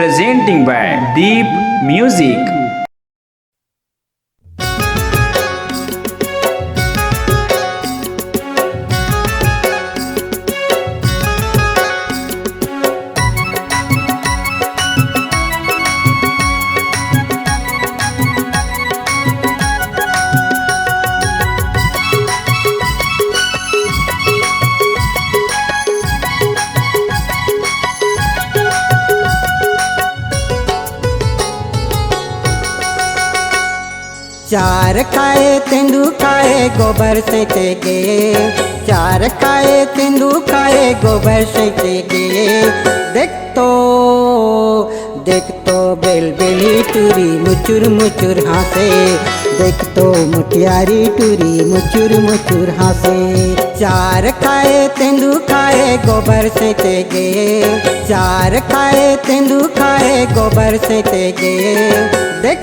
presenting by Deep Music. चार खाए तेंदु खाए गोबर से गे, चार खाए तेंदु खाए गोबर से गे। देख तो बेलबेली टूरी मुचुर मुचुर हासे, देख तो मुटियारी टूरी मुचुर मुचुर हासे। चार खाए तेंदु खाए गोबर से गे, चार खाए तेंदु खाए गोबर से गे। देख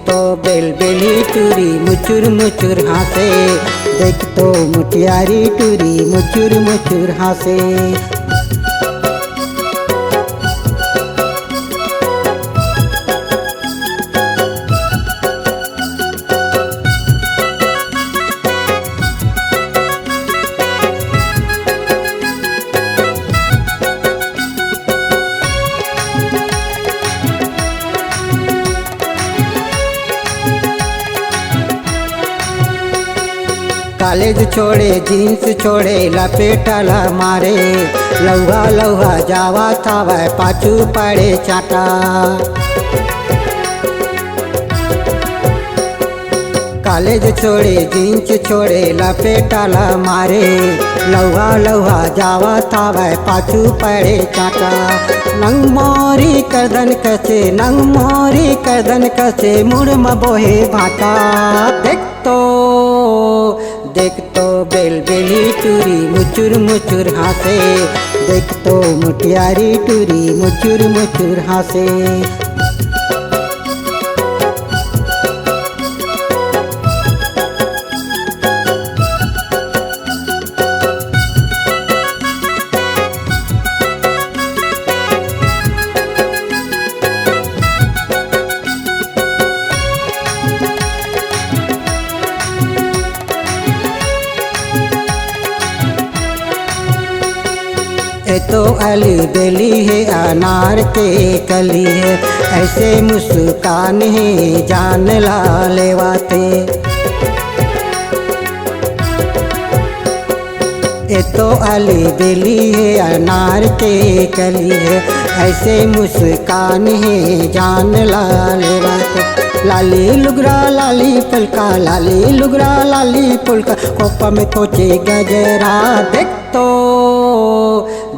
तो बेलबेली टूरी मुचुर मुचुर हासे, देख तो मुटियारी टूरी मुचुर मुचुर हासे। कॉलेज छोड़े जीन्स छोड़े लपेटला मारे, लौहा लौहा जावा था वह पाछू पड़े चाटा। कॉलेज छोड़े जीन्स छोड़े लपेटला मारे, लौहा लौहा जावा था वह पाछू पड़े चाटा। नंग मोरी करदन कसे, नंग मोरी करदन कसे, मुड़ मबोहे भाटा। देख तो बेलबेली टूरी मुचुर मुचुर हासे, देख तो मुटियारी टूरी मुचुर मुचुर हासे। तो अली बेली है अनार के कली है, ऐसे मुस्कान है जान ला लेवाते। ये तो अली बेली है अनार के कली है, ऐसे मुस्कान है जान ला लेवाते। लाली लुगरा लाली पुलका, लाली लुगरा लाली पुलका, कोपा में कोचे गजरा।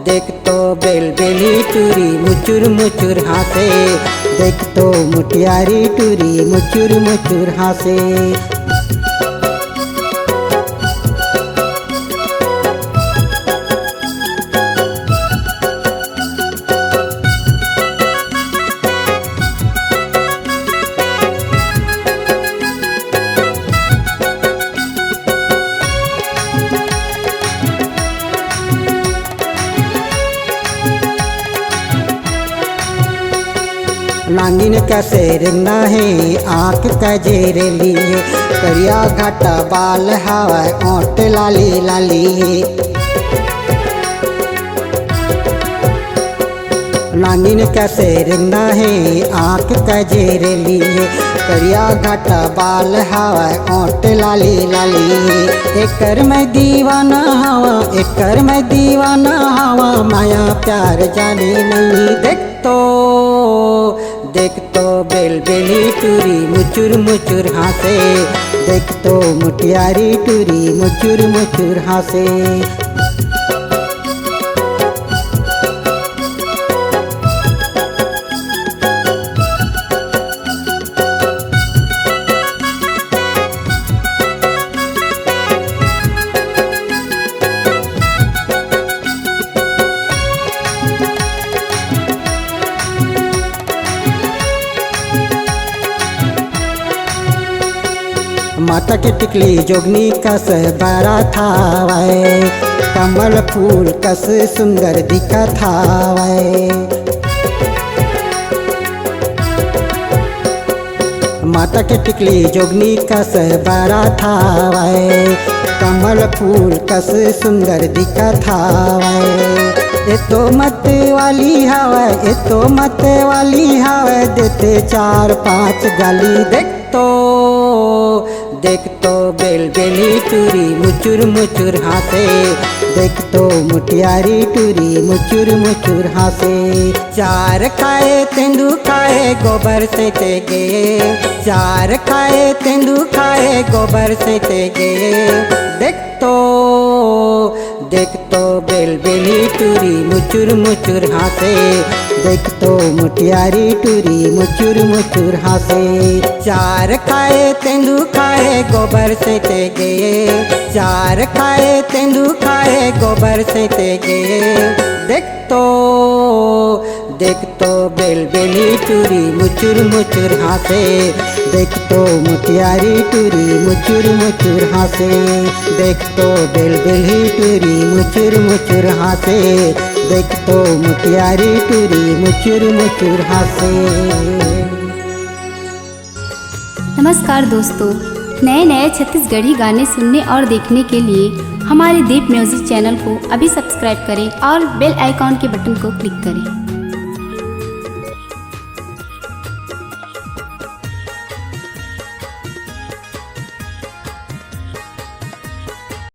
देख तो बेलबेली टूरी मुचुर मुचुर हासे, देख तो मुटियारी टूरी मुचुर मुचुर हासे। नागिन कैसे रिंदा है आँख कजेरेली है, करिया घाटा बाल हवा ओट लाली लाली है। नागिन कैसे रिंदा है आँख कजेरेली है, करिया घाटा बाल हवा ओट लाली लाली है। एकर में दीवाना हवा, एकर में दीवाना हवा, माया प्यार जाने नहीं। देख तो बेलबेली टूरी मुचुर मुचुर हासे, देख तो मुटियारी टूरी मुचुर मुचुर हासे। माता की टिकली जोगनी कस बड़ा था वै, कमल फूल कस सुंदर दिखा था वै। माता के टिकली जोगनी कस बरा थावे, कमल फूल कस सुंदर दिखत हावे। ए तो मत वाली हवा, ए तो मत वाली हवा, देते 4-5 गाली। देख तो बेलबेली टूरी मुचुर मुचुर हासे, देख तो मुटियारी टूरी मुचुर मुचुर हासे। 4 खाए तेंदु खाए गोबर से तेगे, 4 खाए तेंदु खाए गोबर से तेगे। देख तो बेलबेली टूरी मुचुर मुचुर हासे, देख तो मुटियारी टूरी मुचुर मुचुर हासे। 4 खाए तेंदु खाए गोबर से तेगे, 4 खाए तेंदु खाए गोबर से तेगे। देख तो बेलबेली टूरी मुचुर मुचुर हासे, देख तो मुटियारी टूरी मुचुर मुचुर हासे। देख तो बेलबेली टूरी मुचुर मुचुर हासे, देख तो मुटियारी टूरी मुचुर मुचुर हासे। नमस्कार दोस्तों, नए नए छत्तीसगढ़ी गाने सुनने और देखने के लिए हमारे दीप म्यूजिक चैनल को अभी सब्सक्राइब करें और बेल आइकॉन के बटन को क्लिक करें।